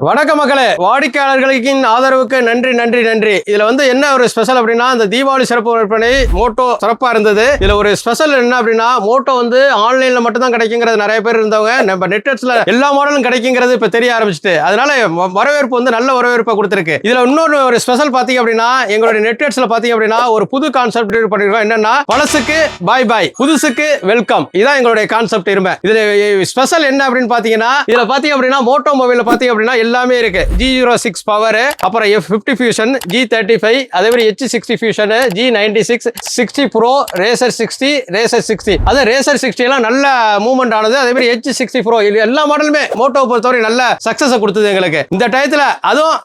வணக்கம் மக்களே, வாடிக்கையாளர்களின் ஆதரவுக்கு நன்றி நன்றி நன்றி. இதுல என்ன ஒரு ஸ்பெஷல் அப்படின்னா, இந்த தீபாவளி சிறப்பு விற்பனை மோட்டோ சிறப்பா இருந்தது. இதுல ஒரு ஸ்பெஷல் என்ன அப்படின்னா, மோட்டோ ஆன்லைன்ல மட்டும் தான் கிடைக்குங்கிறது நிறைய பேர் இருந்தவங்க நம்ம நெட்ல எல்லா மாடலும் கிடைக்குங்கிறது இப்ப தெரிய ஆரம்பிச்சுட்டு, அதனால வரவேற்பு நல்ல வரவேற்பை கொடுத்திருக்கு. இதுல இன்னொரு ஒரு ஸ்பெஷல் பாத்தீங்க அப்படின்னா, எங்களுடைய நெட்ல பாத்தீங்க அப்படின்னா ஒரு புது கான்செப்ட் பண்ணிருக்கோம். என்னன்னா, பழசுக்கு பாய் பாய், புதுசுக்கு வெல்கம். இதான் எங்களுடைய கான்செப்ட். இருமை இதுல ஸ்பெஷல் என்ன அப்படின்னு பாத்தீங்கன்னா, இதுல பாத்தீங்க அப்படின்னா மோட்டோ மொபைல்ல பாத்தீங்க அப்படின்னா எல்லாமே இருக்கு. G06 பவர், அப்புறம் F50 ஃபியூஷன், G35, அதே மாதிரி H60 fusion, G96, 60 Pro, Razer 60, Razer 60. அது Razer 60 எல்லாம் நல்ல மூவ்மெண்ட் ஆனது. அதே மாதிரி H60 Pro எல்லா மாடலுமே மோட்டோ பொறுத்தவரை நல்ல சக்சஸ் கொடுத்தது எங்களுக்கு இந்த டயத்துல. அதுவும்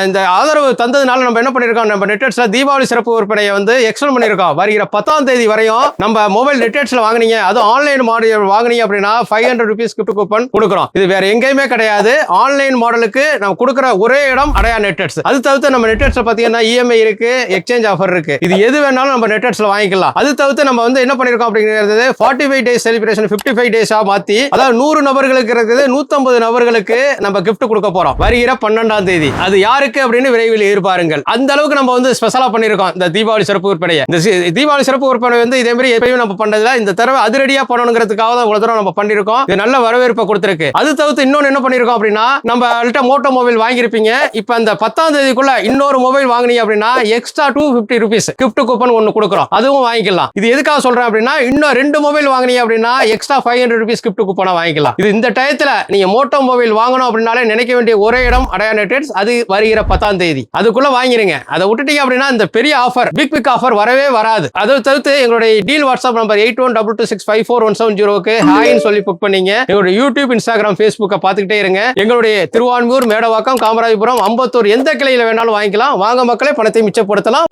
இந்த ஆதரவு தந்ததுனால நம்ம என்ன பண்ணிருக்கோம், நம்ம நெட்ல தீபாவளி சிறப்பு விற்பனையை எக்ஸ்டெண்ட் பண்ணிருக்கோம். வருகிற 10ஆம் தேதி வரையும் நம்ம மொபைல் நெட்ல வாங்குனீங்க, அது ஆன்லைன் மாடல் வாங்குனீங்க அப்படின்னா 500 rupees gift கூப்பன் கொடுக்குறோம். இது வேற எங்கேயுமே கிடையாது. ஆன்லைன் மாடலுக்கு நம்ம கொடுக்கிற ஒரே இடம் அடையா நெட்ஸ். அது தவிர்த்து நம்ம நெட்ஸ்ல பாத்தீங்கன்னா இஎம்ஐ இருக்கு, எக்ஸ்சேஞ்ச் ஆஃபர் இருக்கு. இது எது வேணாலும் நம்ம நெட்ஸ்ல வாங்கிக்கலாம். அது தவிர்த்து நம்ம என்ன பண்ணிருக்கோம் அப்படிங்கிறது 45 டேஸ் செலிப்ரேஷன் 55 டேஸா மாத்தி, அதாவது 100 நபர்களுக்கு இருக்குது 150 நபர்களுக்கு நம்ம கிஃப்ட் கொடுக்க போறோம் வருகிற 12ஆம் தேதி. அது யாருக்கு அப்படின்னு விரைவில் எதிர்பாருங்கள். அந்த அளவுக்கு நம்ம ஸ்பெஷலா பண்ணிருக்கோம் இந்த தீபாவளி சிறப்பு விற்பனையை. இந்த தீபாவளி சிறப்பு விற்பனை இதே மாதிரி எப்பயும் நம்ம பண்றதுல இந்த தடவை அதிரடியா பண்ணணுங்கிறதுக்காக தான் இவ்வளவு தூரம் நம்ம பண்ணிருக்கோம். இது நல்ல வரவேற்பை கொடுத்திருக்கு. அது தவிர்த்து இன்னொன்னு என்ன பண்ணிருக்கோம் அப்படின்னா, நம்ம மோட்டோ மொபைல் வாங்கியிருப்பீங்க. இப்ப அந்த 10ஆம் தேதிக்குள்ள இன்னொரு மொபைல் வாங்குனீங்க அப்படின்னா எக்ஸ்ட்ரா 250 rupees gift கூப்பன் ஒன்னு கொடுக்குறோம். அதுவும் வாங்கிக்கலாம். இது எதுக்காக சொல்றேன் அப்படின்னா, இன்னும் 2 மொபைல் வாங்குனீங்க அப்படின்னா எக்ஸ்ட்ரா 500 rupees gift கூப்பனா வாங்கிக்கலாம். இது இந்த டயத்துல நீங்க மோட்டோ மொபைல் வாங்கணும் அப்படின்னாலே நினைக்க வேண்டிய ஒரே இடம் அடையா நெட்ஸ். அது வருகிற 10ஆம் தேதி அதுக்குள்ள வாங்கிருங்க. அதை விட்டுட்டீங்க அப்படின்னா இந்த பெரிய ஆஃபர் பிக் ஆஃபர் வரவே வராது. அதை தவிர்த்து எங்களுடைய டீல் வாட்ஸ்அப் நம்பர் 8122654170க்கு ஹாய்னு சொல்லி புக் பண்ணீங்க. எங்களுடைய யூடியூப், இன்ஸ்டாகிராம், ஃபேஸ்புக்கை பார்த்துக்கிட்டே இருங்க. எங்களுடைய திருவான்மூர், மேடவாக்கம், காமராஜபுரம், அம்பத்தூர் எந்த கிளையில வேணாலும் வாங்கிக்கலாம். வாங்க மக்களே, பணத்தை மிச்சப்படுத்தலாம்.